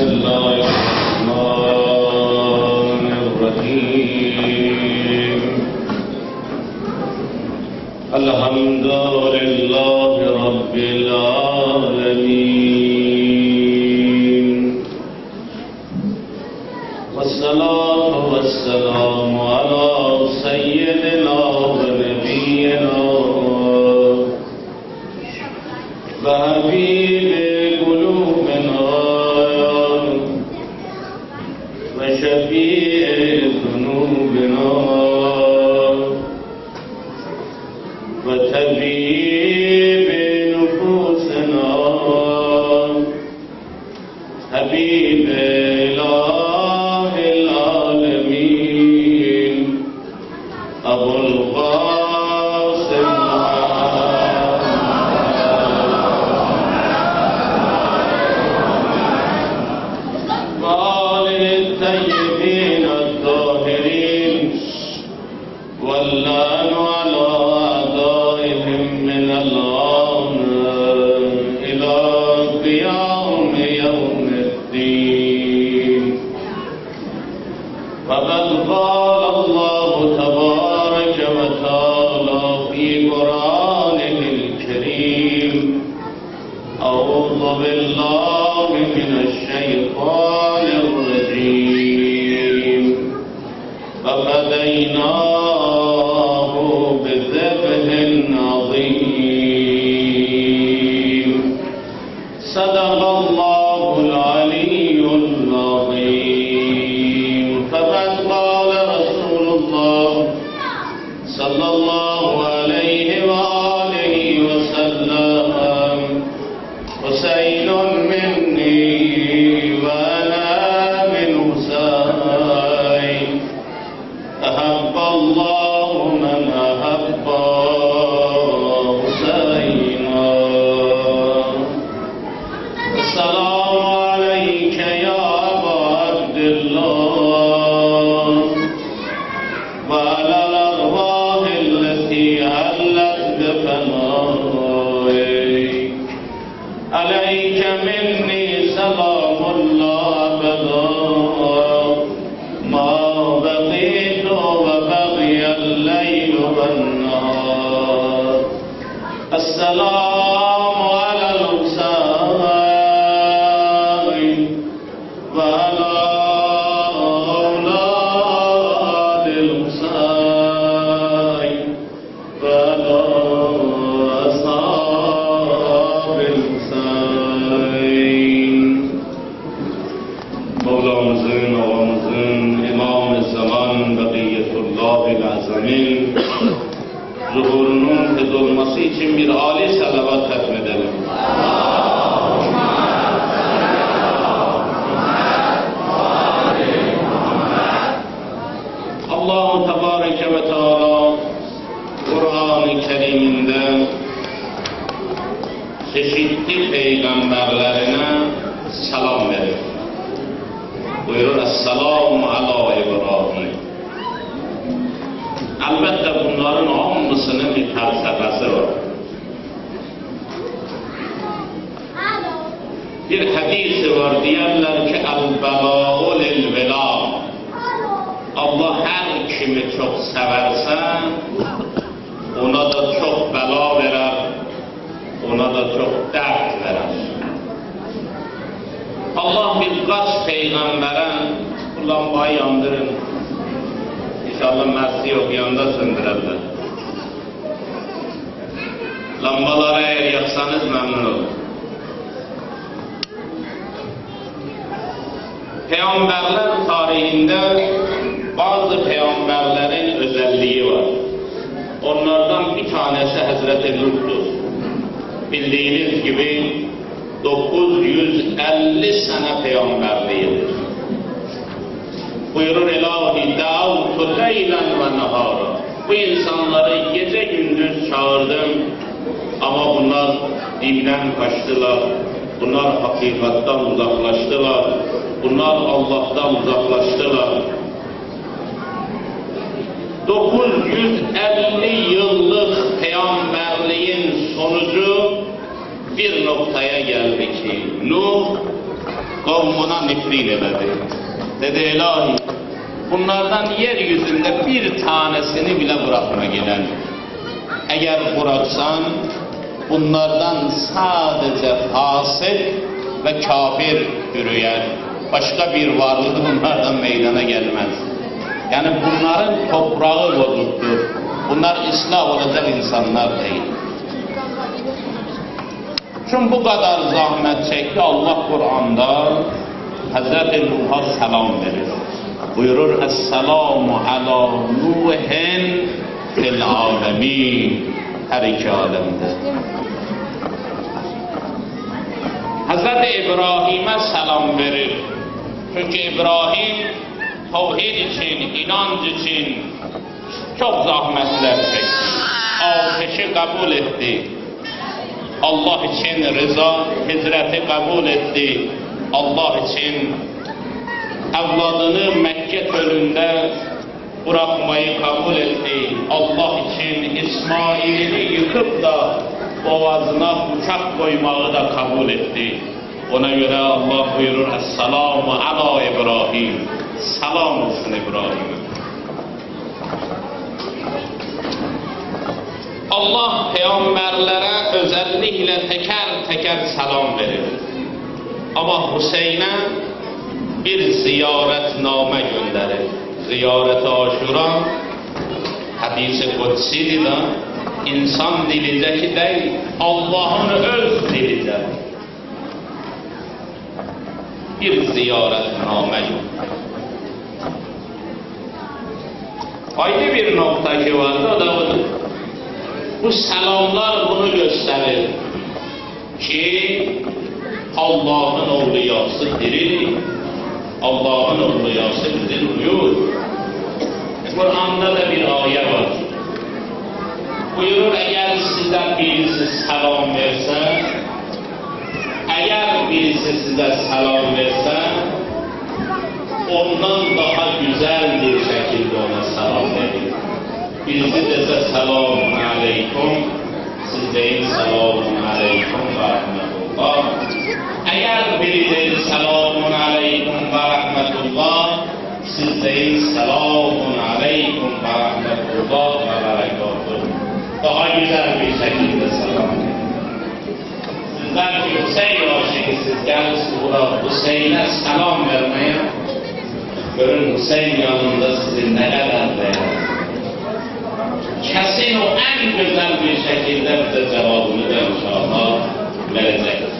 الله الرحمن الرحيم الحمد لله رب العالمين والصلاة والسلام على سيدنا ونبينا وحبيب قلوبنا وشفيع ذنوبنا وطبيب نفوسنا حبيب إله العالمين أبو القاسم الطيبين الطاهرين واللعن على أعدائهم من الآن إلى قيام يوم الدين فقد قال الله تبارك وتعالى في قرآنه الكريم أعوذ بالله من الشيطان الرجيم ففديناه بذبح عظيم صدق الله العلي العظيم فقد قال رسول الله صلى الله عليه وآله وسلم حسين مني وأنا من حسين أحب الله من أحب حسينا السلام عليك يا أبا عبد الله وعلى الأرواح التي علت بفنائك عليك مني سلام الله أبدا ما بقيت وبقي الليل والنهار السلام على الحسين وعلى أولاد الحسين وعلى أصحاب الحسين مولانا آقامızın İmam-ı Zaman Bekiyetullah el-Azamin zuhurunun tez olması için bir âli salavat hatmedelim. Allah-u Tebareke ve Teala Kur'an-ı Kerim'inde çeşitli peygamberlerine selam verir. Buyurur Esselamu ala İbrahim. Elbette bunların hamısının bir felsefesi var. Bir hadisi var, diyorlar ki el-belâ'u lil-velâ. Allah her kimi çok severse ona da çok bela verer, ona da çok dert verer. Allah birkaç peygambere bu lambayı yandırın. İnşallah mersi yok, yanda söndürürler. Lambaları eğer yaksanız memnun olun. Peygamberler tarihinde bazı peygamberlerin özelliği var. Onlardan bir tanesi Hazreti Nuh'tur. Bildiğiniz gibi 950 sene peygamberliğidir. Buyurur ilahi da'utu leylen ve nehara. Bu insanları gece gündüz çağırdım ama bunlar dinden kaçtılar. Bunlar hakikattan uzaklaştılar. Bunlar Allah'tan uzaklaştılar. 950 yıllık peygamberliğin sonucu bir noktaya geldi ki Nuh qavmuna nifrin elədi. Dedi, ilahi, bunlardan yeryüzündə bir tanesini bile bırakma gelen. Eğer bıraksan, bunlardan sadece fasık ve kafir yürüyer. Başka bir varlık bunlardan meydana gelmez. Yani bunların toprağı bozuktur. Bunlar ıslah olacak insanlar değil. Çünkü bu kadar zahmet çekti. Allah Kur'an'da Hazreti Nuh'a selam verir. Buyurur, Esselamu ala Nuhin fil alemin. Her iki alemde. Hazreti İbrahim'e selam verir. Çünkü İbrahim tevhid için, inanç için çok zahmetler çekti. Ateşi kabul etti. Allah için rıza, hicreti kabul etti. Allah için evladını Mekke çölünde bırakmayı kabul etti. Allah için İsmail'i yıkıp da boğazına bıçak koymağı da kabul etti. Ona göre Allah buyurur, Esselamu ala İbrahim. Selam olsun İbrahim'e. Allah peygamberlere özellikle teker teker selam verir. Ama Hüseyin'e bir ziyaretname gönderir. Ziyaret-i Aşura hadis-i kutsidir da insan dilindeki değil, Allah'ın öz dilinde bir ziyaretname gönderir. Ayrı bir nokta ki vardı, o da budur. Bu selamlar bunu gösterir ki Allah'ın ovliyası diridir. Allah'ın ovliyası bizi duyuyor. Kur'an'da da bir ayet var. Buyurur, eğer size birisi selam verse, eğer birisi size selam verse, ondan daha güzel bir şekilde ona selam verin. Birisi dese selamun aleyküm, siz deyin selamun aleyküm ve rahmetullah. Eğer biri deyin selamun aleyküm ve rahmetullah, siz deyin selamun aleyküm ve rahmetullah ve berekatuhu. Daha güzel bir şekilde selam verin. Sizler ki Hüseyin aşıksız gelirsiniz burada Hüseyin'e selam vermeye, görün Hüseyin yanında sizi neler değer. Kesin o en güzel bir şekilde bize cevabını da inşallah verecek.